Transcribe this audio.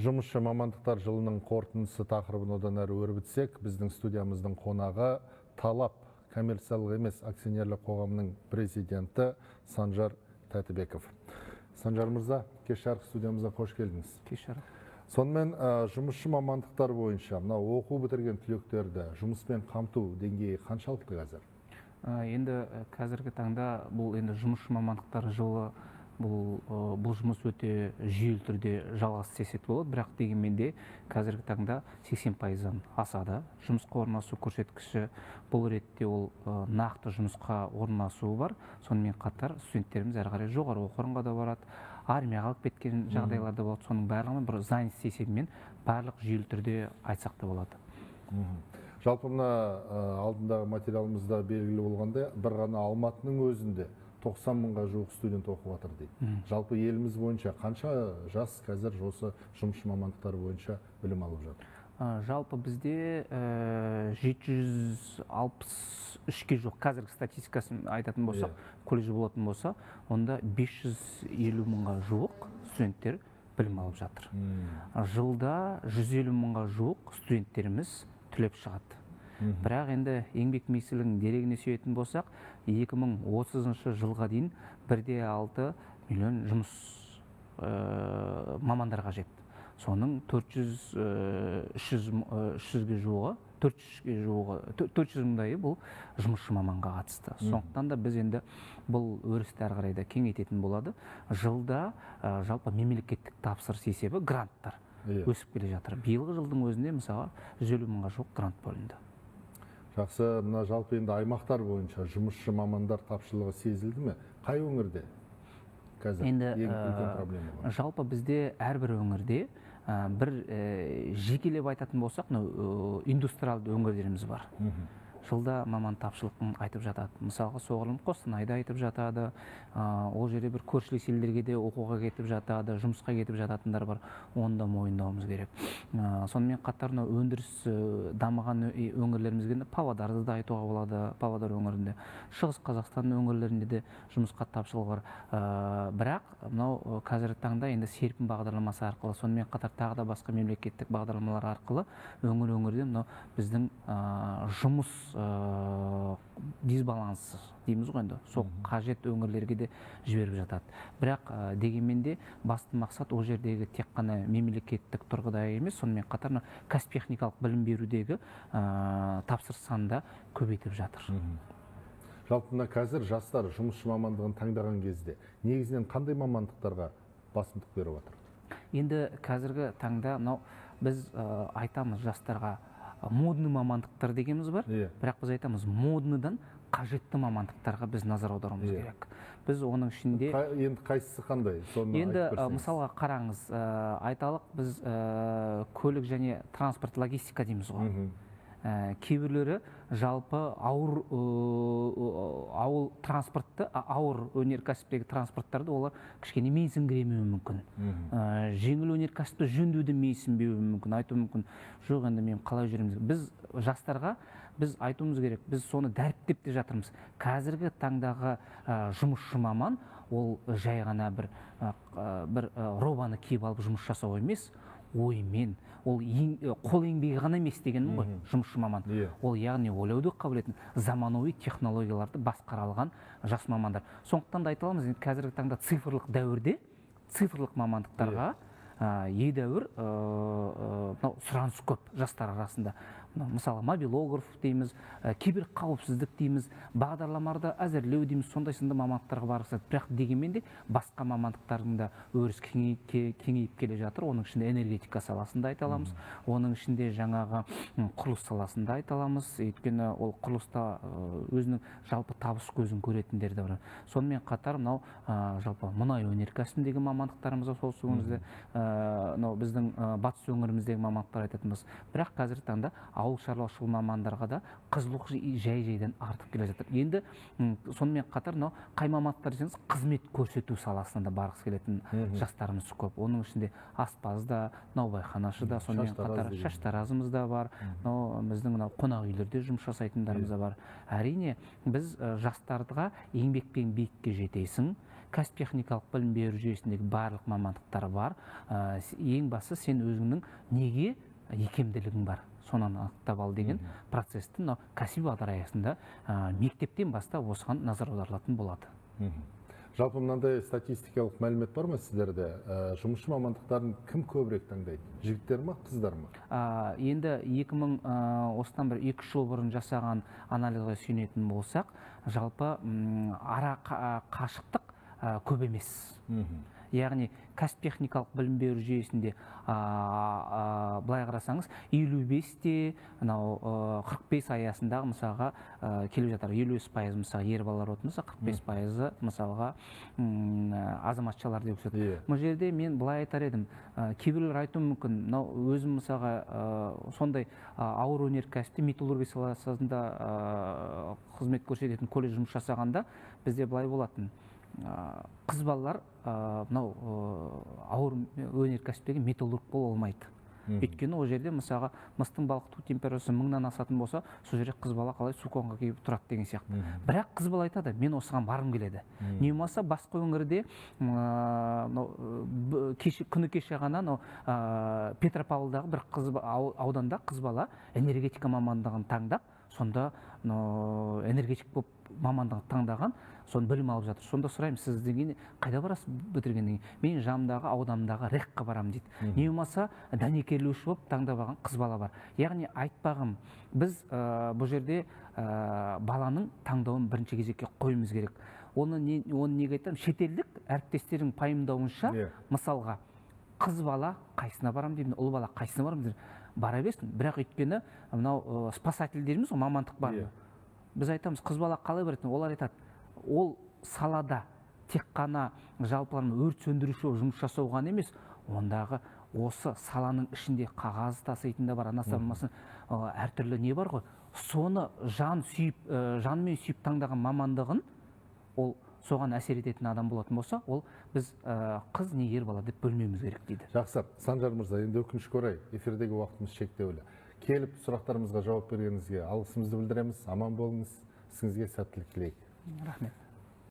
Жұмысшы мамандықтар жылының қорытындысы тақырыбын одан әрі өрбітсек, біздің студиямыздың қонағы Талап коммерциялық емес акционерлік қоғамының президенті Санжар Тәтібеков. Санжар мырза, кеш жарық студиямызға қош келдіңіз. Кеш жарық. Сонымен жұмысшы мамандықтар бойынша оқу бітірген түлектерді жұмыспен қамту деңгейі қаншалықты қазір? Енді қазіргі таңда бұл жұмысшы мамандықтар жылы бұл жұмыс өте жүйелі түрде жалғасты десек болады, бірақ дегенмен де қазіргі таңда 80%-дан асады. Жұмысқа орналасу көрсеткіші бұл ретте ол нақты жұмысқа орналасуы бар. Сонымен қатар студенттеріміз әрі қарай жоғары оқу орынға да барады, армияға алып кеткен жағдайлар да болады. Соның барлығын бір занятость есебімен барлық жүйелі түрде айтсақ та болады. Жалпы мына алдындағы материалымызда белгілі болғандай, бір ғана Алматының өзінде 90 мыңға жуық студент оқып жатыр дейді. Жалпы еліміз бойынша қанша жас қазір осы жұмысшы мамандықтар бойынша білім алып жатыр? Жалпы бізде 763-ге жоқ, қазіргі статистикасын айтатын болсақ, колледж болатын болса, онда 550 мыңға жуық студенттер білім алып жатыр. Жылда 150 мыңға жуық студенттеріміз түлеп шығады. Бірақ енді еңбек министрлігінің дерегіне сүйенетін болсақ, 2030 жылға дейін 1,6 миллион жұмыс мамандар қажет. Соның 400-ге жуығы, 400 мыңдайы бұл жұмысшы маманға қатысты. Сондықтан да біз енді бұл өрісті әрі қарай да кеңейтетін болады. Жылда жалпы мемлекеттік тапсырыс есебі гранттар өсіп келе жатыр. Биылғы жылдың өзінде мысалы 150 мыңға жуық грант бөлінді. Жақсы, мына жалпы енді аймақтар бойынша жұмысшы мамандар тапшылығы сезілді ме? Қай өңірде қазір ең үлкен проблема бар? Жалпы бізде әрбір өңірде бір жекелеп айтатын болсақ, индустриалды өңірлеріміз бар. Жылда маман тапшылығын айтып жатады. Мысалға, соғұрлым Қостанайда айтып жатады, ол жерде бір көршілес елдерге де оқуға кетіп жатады, жұмысқа кетіп жататындар бар, оны да мойындауымыз керек. Сонымен қатар өндіріс дамыған өңірлерімізге Павлодарды да айтуға болады, Павлодар өңірінде, Шығыс Қазақстан өңірлерінде де жұмысқа тапшылық бар. Бірақ мынау қазіргі таңда енді серпін бағдарламасы арқылы, сонымен қатар тағы да басқа мемлекеттік бағдарламалар арқылы өңір-өңірде мынау біздің жұмыс дисбалансы дейміз ғой енді, сол қажет өңірлерге де жіберіп жатады. Бірақ дегенмен де басты мақсат ол жердегі тек қана мемлекеттік тұрғыда емес, сонымен қатар кәсіп-техникалық білім берудегі тапсырыс санын да көбейтіп жатыр. Жалпы мына қазір жастар жұмысшы мамандығын таңдаған кезде негізінен қандай мамандықтарға басымдық беріп жатыр? Енді қазіргі таңда біз айтамыз жастарға модны мамандықтар дегеніміз бар, бірақ біз айтамыз модныдан қажетті мамандықтарға біз назар аударуымыз керек. Біз оның ішінде... Енді қайсысы қандай? Енді мысалға қараңыз, айталық біз көлік және транспорт логистика дейміз ғой. Кейбірлері жалпы ауыл транспортты, ауыр өнеркәсіптегі транспорттарды олар кішкене менсінгіремеуі мүмкін. Жеңіл өнеркәсіпті жөндеуді менсінбеуі мүмкін, айтуы мүмкін. Жоқ, енді мен қалай жүреміз? Біз жастарға біз айтуымыз керек, біз соны дәріптеп те жатырмыз. Қазіргі таңдағы жұмысшы маман ол жай ғана бір робаны киіп алып жұмыс жасау емес, оймен, ол қол еңбегі ғана емес дегенім ғой, жұмысшы маман. Ол яғни ойлауды қабілетін, заманауи технологияларды басқара алған жас мамандар. Сондықтан да айта аламыз, қазіргі таңда цифрлық дәуірде цифрлық мамандықтарға едәуір сұраныс көп жастар арасында. Мысалы, мобилограф дейміз, кибер қауіпсіздік дейміз, бағдарламаларды әзірлеу дейміз, сондай сынды мамандықтарға барғысы. Бірақ дегенмен де басқа мамандықтардың да өріс кеңейіп келе жатыр. Оның ішінде энергетика саласында айта аламыз, оның ішінде жаңағы құрылыс саласында айта аламыз. Өйткені ол құрылыста өзінің жалпы табыс көзін көретіндер де бар. Сонымен қатар мынау жалпы мұнай өнеркәсібіндегі мамандықтарымыз сол өңірде, біздің батыс өңіріміздегі мамандықтар айтатынбыз. Бірақ қазіргі таңда ауыл шаруашылығы мамандарға да қызығушылық жай-жайдан артып келе жатыр. Енді сонымен қатар қай мамандықтар десеңіз, қызмет көрсету саласында барғысы келетін жастарымыз көп. Оның ішінде аспаз да, наубайханашы да, сонымен қатар шаштаразымыз да бар, біздің қонақ үйлерде жұмыс жасайтындарымыз да бар. Әрине, біз жастарға еңбекпен биікке жетесің, кәсіп техникалық білім беру жүйесіндегі барлық мамандықтар бар. Ең басы сен өзіңнің неге икемділігің бар, соны анықтап ал деген процесті мынау кәсіби бағдар аясында мектептен бастап осыған назар аударылатын болады. Жалпы мынандай статистикалық мәлімет бар ма сіздерде? Жұмысшы мамандықтарын кім көбірек таңдайды? Жігіттер ма, қыздар ма? Енді 2000 бір 2 жыл бұрын жасаған анализға сүйенетін болсақ, жалпы ара қашықтық көп емес. Яғни кәсіп техникалық білім беру жүйесінде былай қарасаңыз 55-те 45 аясындағы мысалға келіп жатыр. 50% мысалға ер балалар болса, 45% мысалға азаматшалар деп көрсетеді. Бұл жерде мен былай айтар едім, кейбіреулер айтуы мүмкін, өзім мысалға сондай ауыр өнеркәсіпте металлургия саласында қызмет көрсететін колледж жұмыс жасағанда бізде былай болатын. Қыз балалар мынау ауыр өнеркәсіптегі металлург бола алмайды. Өйткені ол жерде мысалға мыстың балқыту температурасы 1000-нан асатын болса, сол жерде қыз бала қалай суконға келіп тұрады деген сияқты. Бірақ қыз бала айтады, мен осыған барғым келеді. Не болмаса басқа өңірде күні кеше ғана Петропавлдағы бір ауданда қыз бала энергетика мамандығын таңдап, сонда энергетик болып мамандығын таңдаған, соны білім алып жатыр. Сонда сұраймын, сіз деген қайда барасыз бітіргеннен кейін? Мен жанымдағы аудандағы рэкқа барамын дейді. Не болмаса дәнекерлеуші болып таңдап алған қыз бала бар. Яғни айтпағым, біз бұл жерде баланың таңдауын бірінші кезекке қоюымыз керек. Оны неге айтамын? Шетелдік әріптестердің пайымдауынша, мысалға қыз бала қайсына барам деймін, ұл бала қайсына барам деймін, бара берсін. Бірақ өйткені мынау спасательдеріміз мамандық бар. Біз айтамыз, қыз бала қалай барады? Олар айтады, ол салада тек қана жалпылама өрт сөндіруші жұмыс жасау ғана емес, ондағы осы саланың ішінде қағаз таситын да бар, әртүрлі не бар ғой, соны жанымен сүйіп таңдаған мамандығын, ол соған әсер ететін адам болатын болса, ол біз қыз не ер бала деп бөлмеуіміз керек дейді. Жақсы, Санжар мырза, енді өкінішке орай эфирдегі уақытымыз шектеулі. Келіп сұрақтарымызға жауап бергеніңізге алғысымызды білдіреміз. Аман болыңыз, ісіңізге сәттілік тілейік. Рахмет.